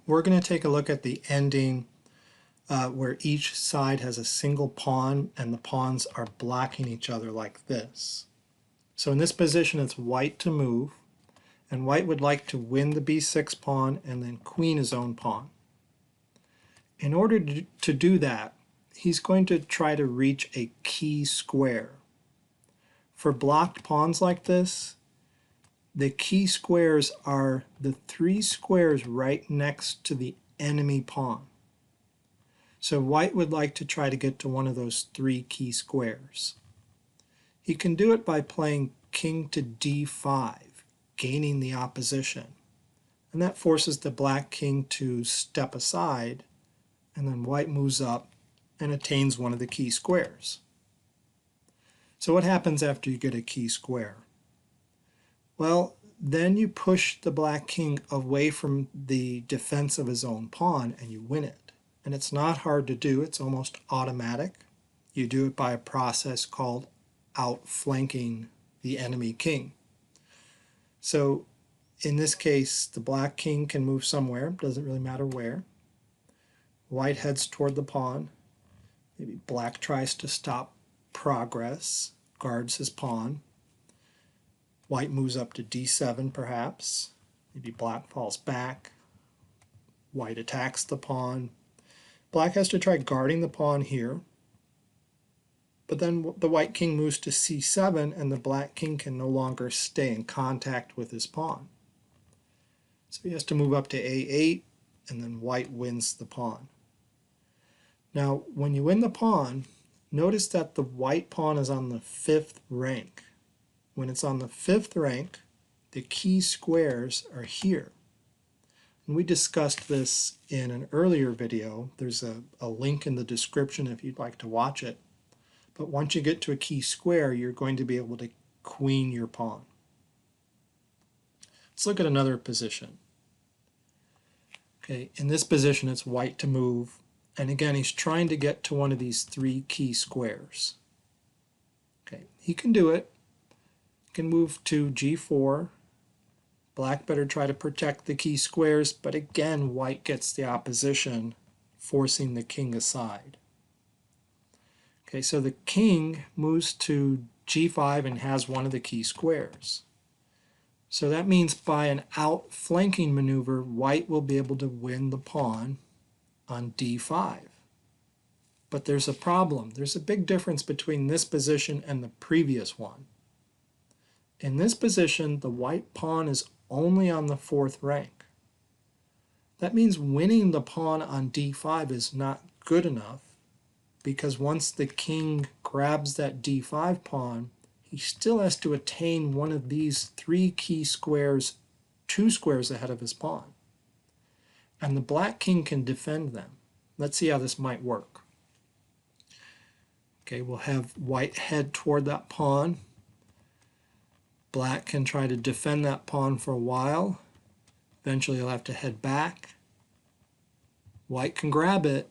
We're going to take a look at the ending where each side has a single pawn and the pawns are blocking each other like this. So in this position it's white to move, and white would like to win the b6 pawn and then queen his own pawn. In order to do that, he's going to try to reach a key square. For blocked pawns like this, the key squares are the three squares right next to the enemy pawn. So white would like to try to get to one of those three key squares. He can do it by playing king to d5, gaining the opposition. And that forces the black king to step aside, and then white moves up and attains one of the key squares. So what happens after you get a key square? Well, then you push the black king away from the defense of his own pawn and you win it. And it's not hard to do, it's almost automatic. You do it by a process called outflanking the enemy king. So in this case, the black king can move somewhere, doesn't really matter where. White heads toward the pawn. Maybe black tries to stop progress, guards his pawn. White moves up to d7 perhaps. Maybe black falls back. White attacks the pawn. Black has to try guarding the pawn here. But then the white king moves to c7 and the black king can no longer stay in contact with his pawn. So he has to move up to a8 and then white wins the pawn. Now when you win the pawn, notice that the white pawn is on the 5th rank. When it's on the 5th rank, the key squares are here. And we discussed this in an earlier video. There's a link in the description if you'd like to watch it. But once you get to a key square, you're going to be able to queen your pawn. Let's look at another position. Okay, in this position it's white to move, and again he's trying to get to one of these three key squares. Okay, he can do it. He can move to g4. Black better try to protect the key squares, but again white gets the opposition, forcing the king aside. Okay, so the king moves to g5 and has one of the key squares. So that means by an outflanking maneuver, white will be able to win the pawn on d5. But there's a problem. There's a big difference between this position and the previous one. In this position, the white pawn is only on the 4th rank. That means winning the pawn on d5 is not good enough, because once the king grabs that d5 pawn, he still has to attain one of these three key squares, 2 squares ahead of his pawn. And the black king can defend them. Let's see how this might work. Okay, we'll have white head toward that pawn. Black can try to defend that pawn for a while. Eventually he'll have to head back. White can grab it,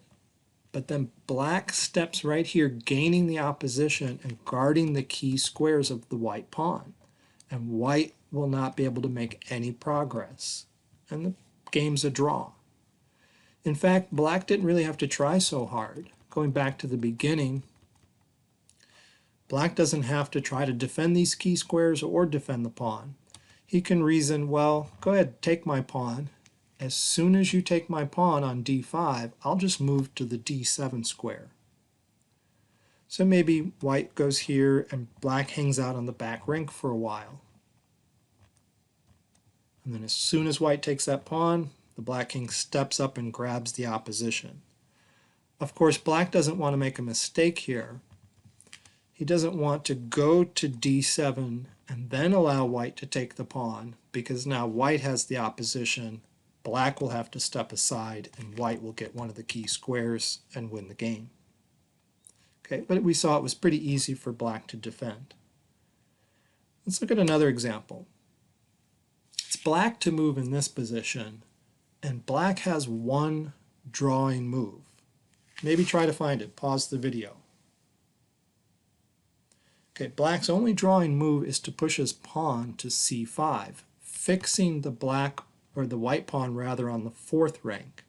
but then black steps right here, gaining the opposition and guarding the key squares of the white pawn. And white will not be able to make any progress. And the game's a draw. In fact, black didn't really have to try so hard. Going back to the beginning, black doesn't have to try to defend these key squares or defend the pawn. He can reason, well, go ahead, take my pawn. As soon as you take my pawn on d5, I'll just move to the d7 square. So maybe white goes here and black hangs out on the back rank for a while. And then as soon as white takes that pawn, the black king steps up and grabs the opposition. Of course, black doesn't want to make a mistake here. He doesn't want to go to d7 and then allow white to take the pawn, because now white has the opposition. Black will have to step aside and white will get one of the key squares and win the game. Okay, but we saw it was pretty easy for black to defend. Let's look at another example. It's black to move in this position, and black has one drawing move. Maybe try to find it. Pause the video. Okay, black's only drawing move is to push his pawn to c5, fixing the black or the white pawn rather, on the fourth rank.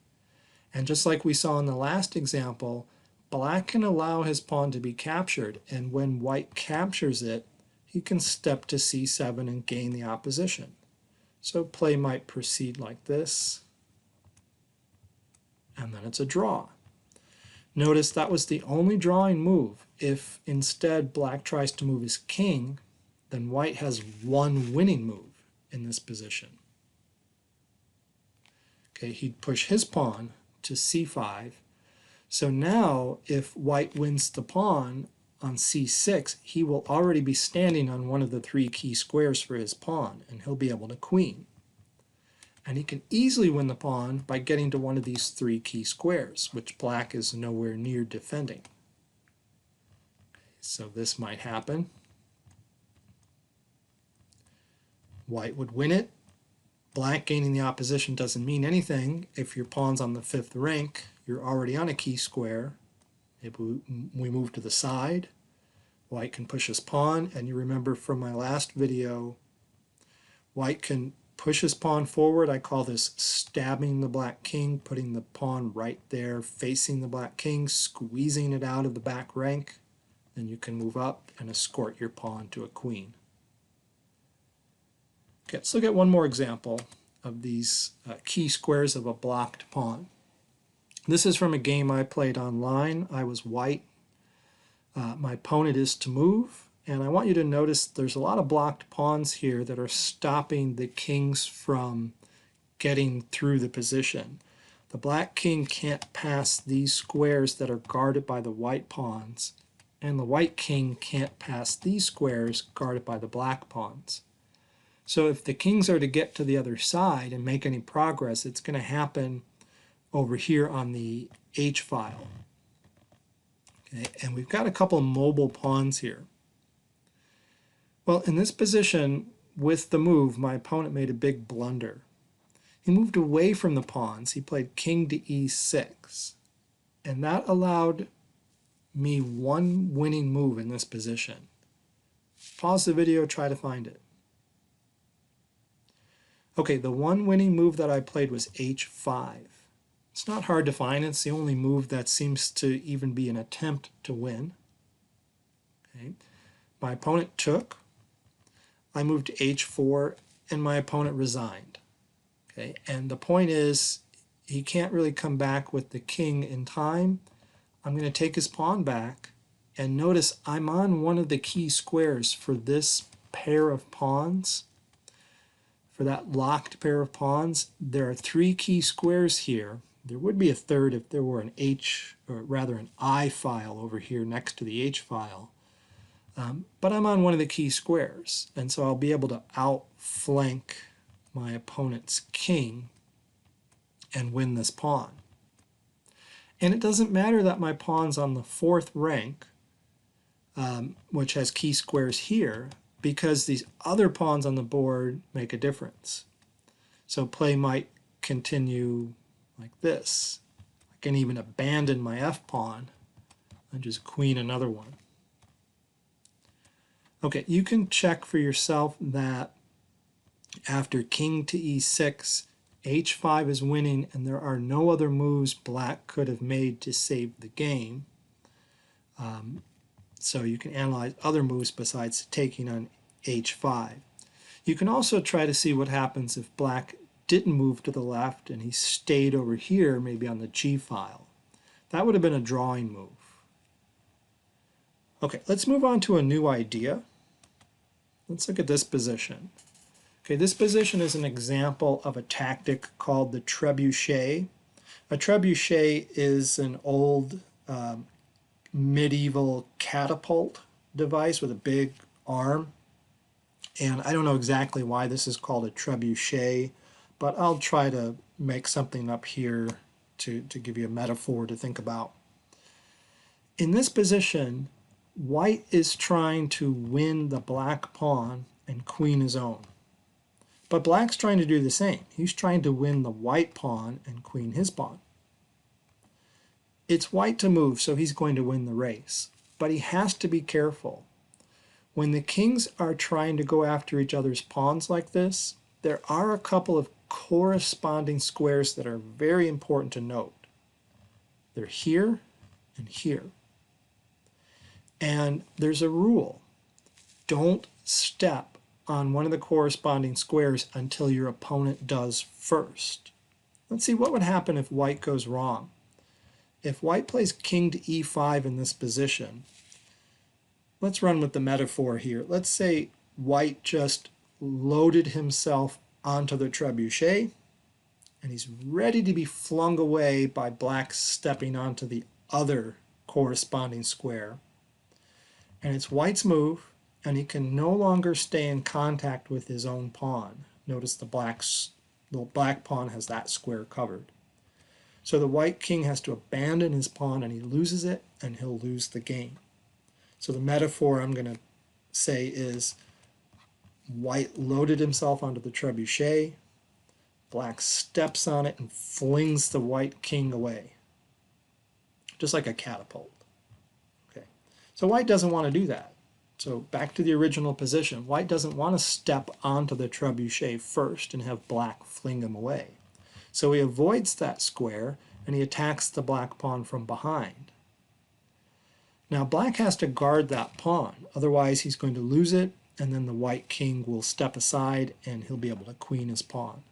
And just like we saw in the last example, black can allow his pawn to be captured, and when white captures it, he can step to c7 and gain the opposition. So play might proceed like this, and then it's a draw. Notice that was the only drawing move. If instead black tries to move his king, then white has one winning move in this position. Okay, he'd push his pawn to c5. So now if white wins the pawn on c6, he will already be standing on one of the three key squares for his pawn, and he'll be able to queen. And he can easily win the pawn by getting to one of these three key squares, which black is nowhere near defending. So this might happen. White would win it. Black gaining the opposition doesn't mean anything. If your pawn's on the fifth rank, you're already on a key square. If we move to the side, white can push his pawn, and you remember from my last video, white can push his pawn forward. I call this stabbing the black king, putting the pawn right there facing the black king, squeezing it out of the back rank. Then you can move up and escort your pawn to a queen. Okay, let's look at one more example of these key squares of a blocked pawn. This is from a game I played online. I was white. My opponent is to move, and I want you to notice there's a lot of blocked pawns here that are stopping the kings from getting through the position. The black king can't pass these squares that are guarded by the white pawns, and the white king can't pass these squares guarded by the black pawns. So if the kings are to get to the other side and make any progress, it's going to happen over here on the H file. Okay, and we've got a couple of mobile pawns here. Well, in this position, with the move, my opponent made a big blunder. He moved away from the pawns. He played king to e6, and that allowed me one winning move in this position. Pause the video, try to find it. Okay, the one winning move that I played was h5. It's not hard to find. It's the only move that seems to even be an attempt to win. Okay. My opponent took. I moved to h4, and my opponent resigned. Okay. And the point is, he can't really come back with the king in time. I'm going to take his pawn back, and notice I'm on one of the key squares for this pair of pawns. For that locked pair of pawns, there are three key squares here. There would be a third if there were an H, or rather an I file over here next to the H file. But I'm on one of the key squares, and so I'll be able to outflank my opponent's king and win this pawn. And it doesn't matter that my pawn's on the fourth rank, which has key squares here, because these other pawns on the board make a difference. So play might continue like this. I can even abandon my f pawn and just queen another one. Okay, you can check for yourself that after king to e6, h5 is winning, and there are no other moves black could have made to save the game. So you can analyze other moves besides taking on h5. You can also try to see what happens if black didn't move to the left and he stayed over here, maybe on the g file. That would have been a drawing move. Okay, let's move on to a new idea. Let's look at this position. Okay, this position is an example of a tactic called the trebuchet. A trebuchet is an old medieval catapult device with a big arm. And I don't know exactly why this is called a trebuchet, but I'll try to make something up here to give you a metaphor to think about. In this position, white is trying to win the black pawn and queen his own. But black's trying to do the same. He's trying to win the white pawn and queen his pawn. It's white to move, so he's going to win the race. But he has to be careful. When the kings are trying to go after each other's pawns like this, there are a couple of corresponding squares that are very important to note. They're here and here. And there's a rule. Don't step on one of the corresponding squares until your opponent does first. Let's see what would happen if white goes wrong. If white plays king to e5 in this position, let's run with the metaphor here. Let's say white just loaded himself onto the trebuchet, and he's ready to be flung away by black stepping onto the other corresponding square. And it's white's move, and he can no longer stay in contact with his own pawn. Notice the black pawn has that square covered. So the white king has to abandon his pawn, and he loses it, and he'll lose the game. So the metaphor I'm going to say is white loaded himself onto the trebuchet, black steps on it and flings the white king away, just like a catapult. Okay, so white doesn't want to do that. So back to the original position, white doesn't want to step onto the trebuchet first and have black fling him away. So he avoids that square and he attacks the black pawn from behind. Now black has to guard that pawn, otherwise he's going to lose it, and then the white king will step aside and he'll be able to queen his pawn.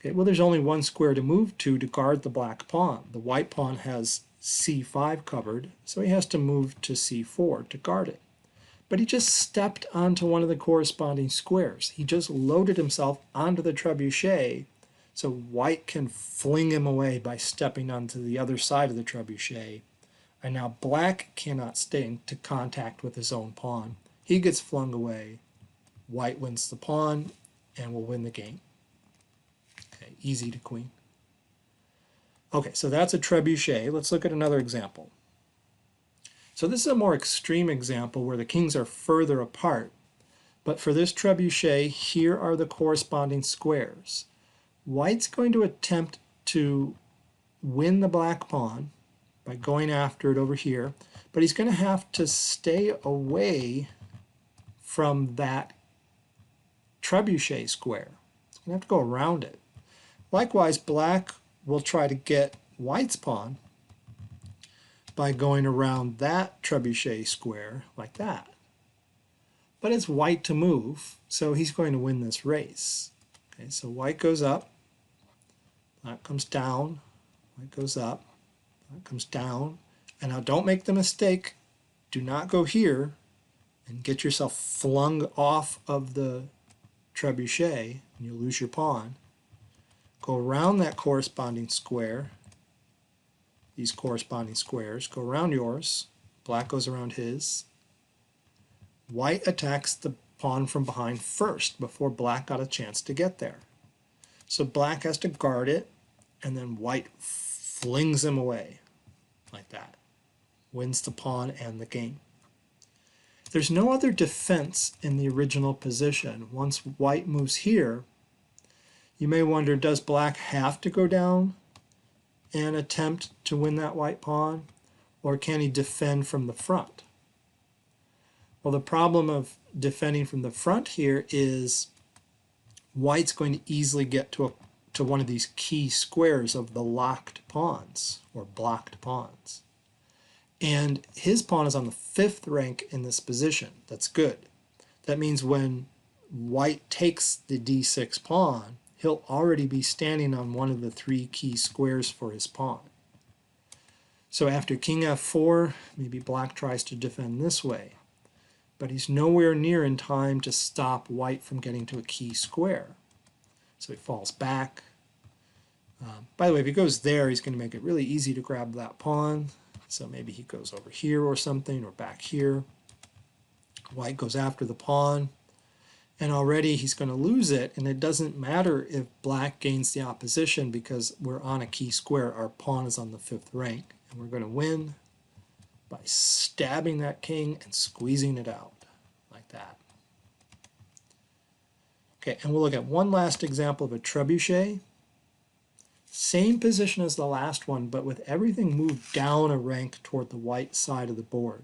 Okay, well, there's only one square to move to guard the black pawn. The white pawn has c5 covered, so he has to move to c4 to guard it. But he just stepped onto one of the corresponding squares. He just loaded himself onto the trebuchet, so white can fling him away by stepping onto the other side of the trebuchet. And now black cannot stay into contact with his own pawn. He gets flung away. White wins the pawn and will win the game. Okay, easy to queen. Okay, so that's a trebuchet. Let's look at another example. So this is a more extreme example where the kings are further apart. But for this trebuchet, here are the corresponding squares. White's going to attempt to win the black pawn by going after it over here, but he's going to have to stay away from that trebuchet square. He's going to have to go around it. Likewise, black will try to get white's pawn by going around that trebuchet square like that. But it's white to move, so he's going to win this race. Okay, so white goes up, black comes down, white goes up, black comes down. And now don't make the mistake, do not go here and get yourself flung off of the trebuchet and you'll lose your pawn. Go around that corresponding square, these corresponding squares, go around yours, black goes around his. White attacks the pawn from behind first before black got a chance to get there. So black has to guard it, and then white flings him away like that. Wins the pawn and the game. There's no other defense in the original position. Once white moves here, you may wonder, does black have to go down and attempt to win that white pawn, or can he defend from the front? Well, the problem of defending from the front here is white's going to easily get to one of these key squares of the locked pawns or blocked pawns. And his pawn is on the 5th rank in this position. That's good. That means when white takes the d6 pawn, he'll already be standing on one of the 3 key squares for his pawn. So after king f4, maybe black tries to defend this way. But he's nowhere near in time to stop white from getting to a key square. So he falls back. By the way, if he goes there, he's going to make it really easy to grab that pawn. So maybe he goes over here or something, or back here. White goes after the pawn. And already he's going to lose it, and it doesn't matter if black gains the opposition because we're on a key square. Our pawn is on the 5th rank, and we're going to win by stabbing that king and squeezing it out like that. Okay, and we'll look at one last example of a trebuchet. Same position as the last one, but with everything moved down a rank toward the white side of the board.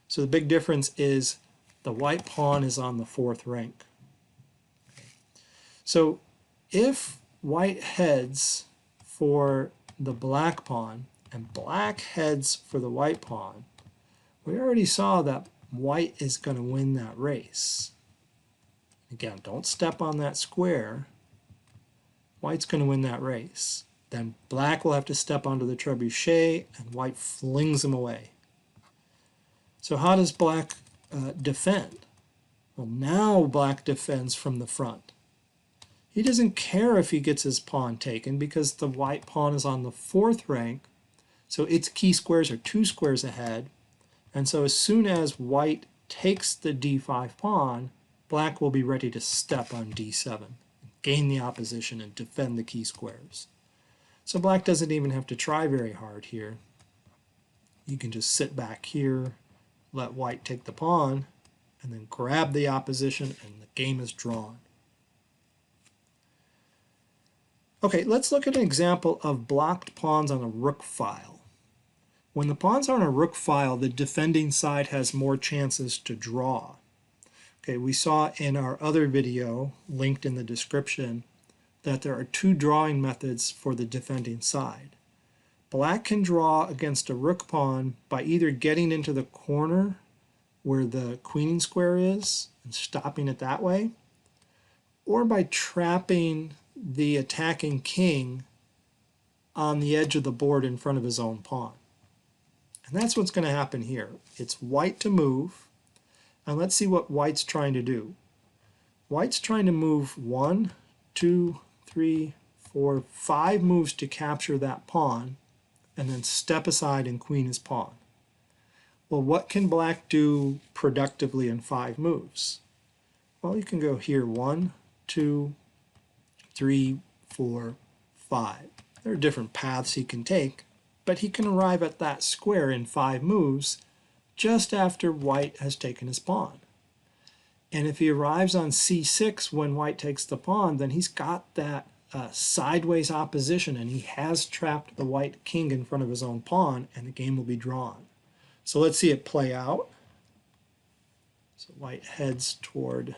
So the big difference is the white pawn is on the 4th rank. Okay. So if white heads for the black pawn and black heads for the white pawn, we already saw that white is going to win that race. Again, don't step on that square. White's going to win that race. Then black will have to step onto the trebuchet and white flings him away. So how does black defend? Well, now black defends from the front. He doesn't care if he gets his pawn taken because the white pawn is on the 4th rank, so its key squares are 2 squares ahead. And so as soon as white takes the d5 pawn, black will be ready to step on d7, gain the opposition and defend the key squares. So black doesn't even have to try very hard here. You can just sit back here, let white take the pawn, and then grab the opposition, and the game is drawn. Okay, let's look at an example of blocked pawns on a rook file. When the pawns are on a rook file, the defending side has more chances to draw. Okay, we saw in our other video, linked in the description, that there are 2 drawing methods for the defending side. Black can draw against a rook pawn by either getting into the corner where the queening square is and stopping it that way, or by trapping the attacking king on the edge of the board in front of his own pawn. And that's what's going to happen here. It's white to move, and let's see what white's trying to do. White's trying to move 1, 2, 3, 4, 5 moves to capture that pawn, and then step aside and queen his pawn. Well, what can black do productively in 5 moves? Well, you can go here 1, 2, 3, 4, 5. There are different paths he can take, but he can arrive at that square in 5 moves just after white has taken his pawn. And if he arrives on c6 when white takes the pawn, then he's got that sideways opposition, and he has trapped the white king in front of his own pawn, and the game will be drawn. So let's see it play out. So white heads toward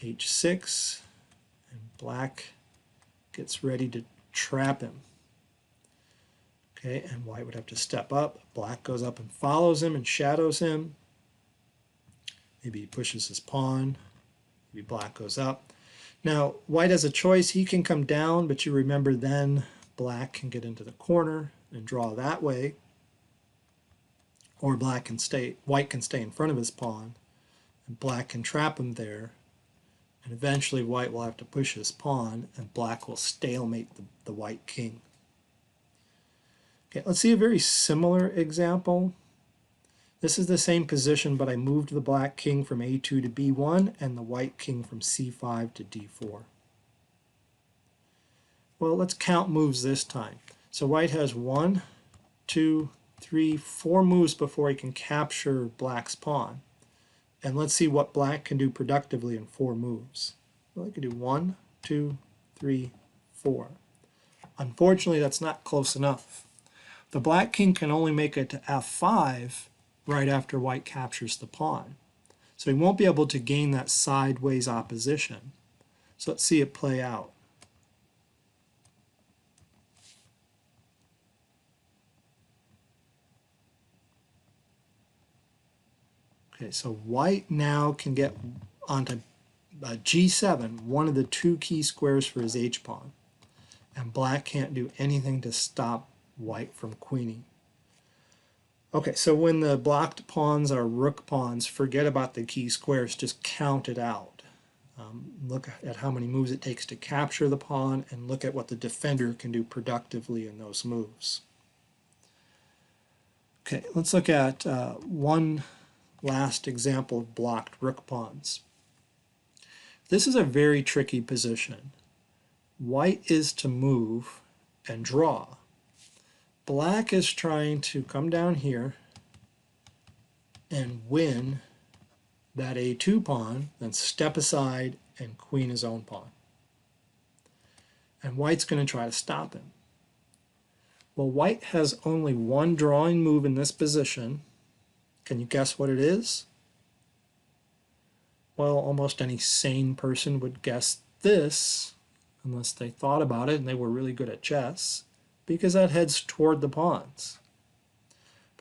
h6, and black gets ready to trap him. Okay, and white would have to step up. Black goes up and follows him and shadows him. Maybe he pushes his pawn. Maybe black goes up. Now, white has a choice. He can come down, but you remember then black can get into the corner and draw that way. Or white can stay in front of his pawn, and black can trap him there. And eventually white will have to push his pawn, and black will stalemate the white king. Okay, let's see a very similar example. This is the same position, but I moved the black king from a2 to b1 and the white king from c5 to d4. Well, let's count moves this time. So white has 1, 2, 3, 4 moves before he can capture black's pawn. And let's see what black can do productively in 4 moves. Well, he can do 1, 2, 3, 4. Unfortunately, that's not close enough. The black king can only make it to f5 right after white captures the pawn. So he won't be able to gain that sideways opposition. So let's see it play out. Okay, so white now can get onto g7, one of the 2 key squares for his h-pawn. And black can't do anything to stop white from queening. Okay, so when the blocked pawns are rook pawns, forget about the key squares, just count it out. Look at how many moves it takes to capture the pawn, and look at what the defender can do productively in those moves. Okay, let's look at one last example of blocked rook pawns. This is a very tricky position. White is to move and draw. Black is trying to come down here and win that a2 pawn, then step aside and queen his own pawn. And white's going to try to stop him. Well, white has only one drawing move in this position. Can you guess what it is? Well, almost any sane person would guess this, unless they thought about it and they were really good at chess, because that heads toward the pawns.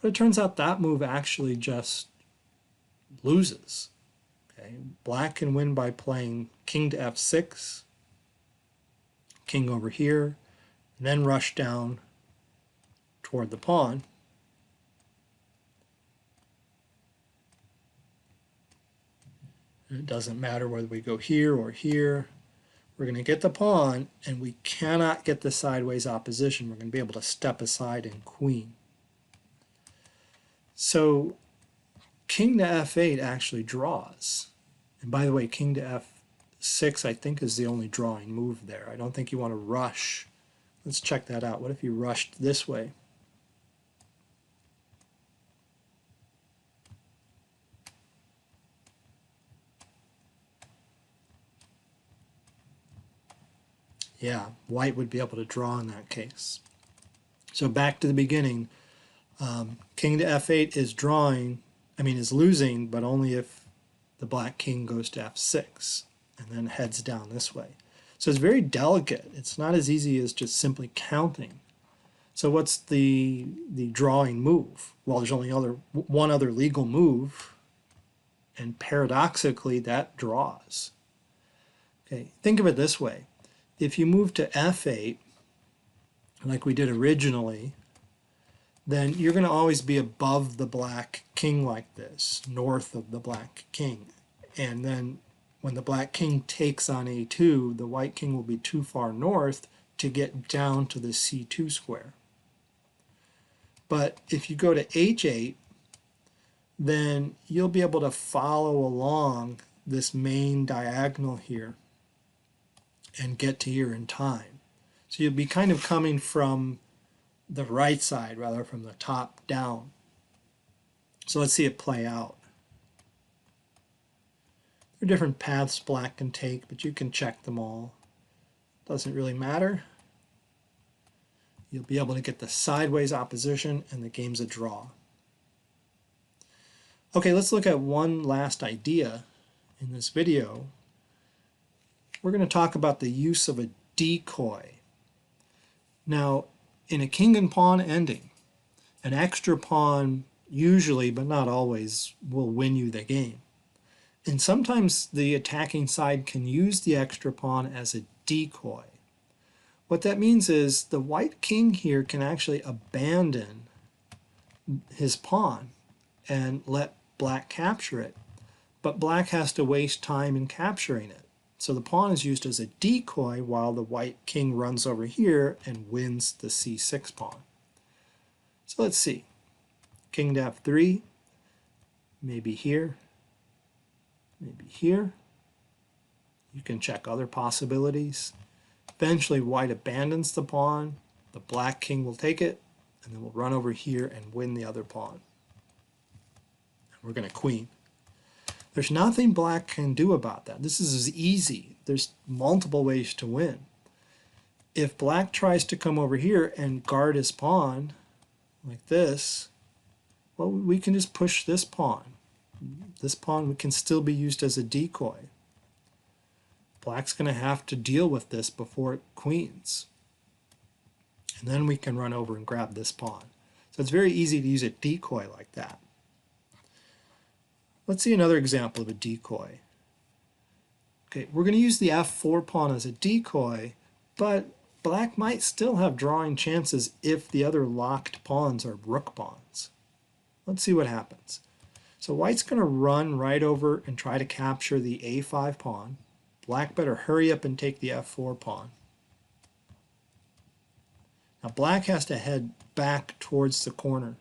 But it turns out that move actually just loses. Okay? Black can win by playing king to f6, king over here, and then rush down toward the pawn. And it doesn't matter whether we go here or here. We're going to get the pawn, and we cannot get the sideways opposition. We're going to be able to step aside and queen. So king to f8 actually draws. And by the way, king to f6 I think is the only drawing move there. I don't think you want to rush. Let's check that out. What if you rushed this way? Yeah, white would be able to draw in that case. So back to the beginning, king to f8 is is losing, but only if the black king goes to f6 and then heads down this way. So it's very delicate. It's not as easy as just simply counting. So what's the drawing move? Well, there's only one other legal move, and paradoxically that draws. Okay, think of it this way. If you move to f8, like we did originally, then you're going to always be above the black king like this, north of the black king. And then when the black king takes on a2, the white king will be too far north to get down to the c2 square. But if you go to h8, then you'll be able to follow along this main diagonal here and get to here in time. So you'll be kind of coming from the right side rather from the top down. So let's see it play out. There are different paths black can take, but you can check them all. Doesn't really matter. You'll be able to get the sideways opposition, and the game's a draw. Okay, let's look at one last idea in this video. We're going to talk about the use of a decoy. Now, in a king and pawn ending, an extra pawn usually, but not always, will win you the game. And sometimes the attacking side can use the extra pawn as a decoy. What that means is the white king here can actually abandon his pawn and let black capture it, but black has to waste time in capturing it. So the pawn is used as a decoy while the white king runs over here and wins the c6 pawn. So let's see. King to f3, maybe here, maybe here. You can check other possibilities. Eventually white abandons the pawn, the black king will take it, and then we'll run over here and win the other pawn. And we're going to queen. There's nothing black can do about that. This is easy. There's multiple ways to win. If black tries to come over here and guard his pawn, like this, well, we can just push this pawn. This pawn can still be used as a decoy. Black's going to have to deal with this before it queens. And then we can run over and grab this pawn. So it's very easy to use a decoy like that. Let's see another example of a decoy. Okay, we're going to use the f4 pawn as a decoy, but black might still have drawing chances if the other locked pawns are rook pawns. Let's see what happens. So white's going to run right over and try to capture the a5 pawn. Black better hurry up and take the f4 pawn. Now black has to head back towards the corner,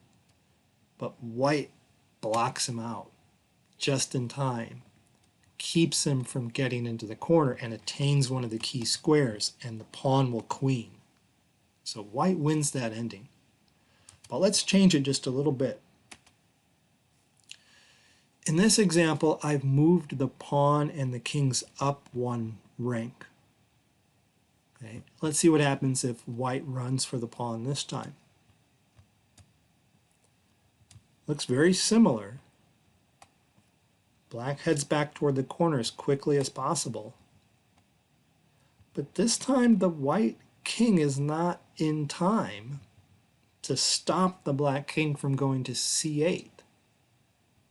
but white blocks him out just in time, keeps him from getting into the corner and attains one of the key squares, and the pawn will queen. So white wins that ending. But let's change it just a little bit. In this example, I've moved the pawn and the kings up one rank. Okay, let's see what happens if white runs for the pawn this time. Looks very similar. Black heads back toward the corner as quickly as possible. But this time the white king is not in time to stop the black king from going to c8,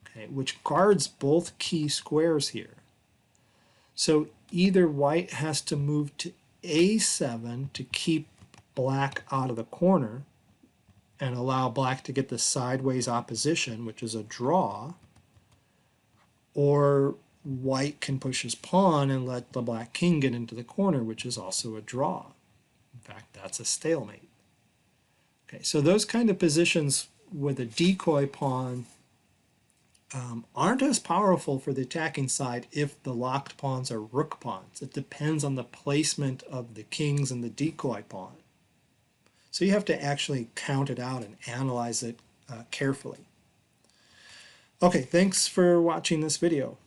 okay, which guards both key squares here. So either white has to move to a7 to keep black out of the corner and allow black to get the sideways opposition, which is a draw, or white can push his pawn and let the black king get into the corner, which is also a draw. In fact, that's a stalemate. Okay, so those kind of positions with a decoy pawn aren't as powerful for the attacking side if the locked pawns are rook pawns. It depends on the placement of the kings and the decoy pawn. So you have to actually count it out and analyze it carefully. Okay, thanks for watching this video.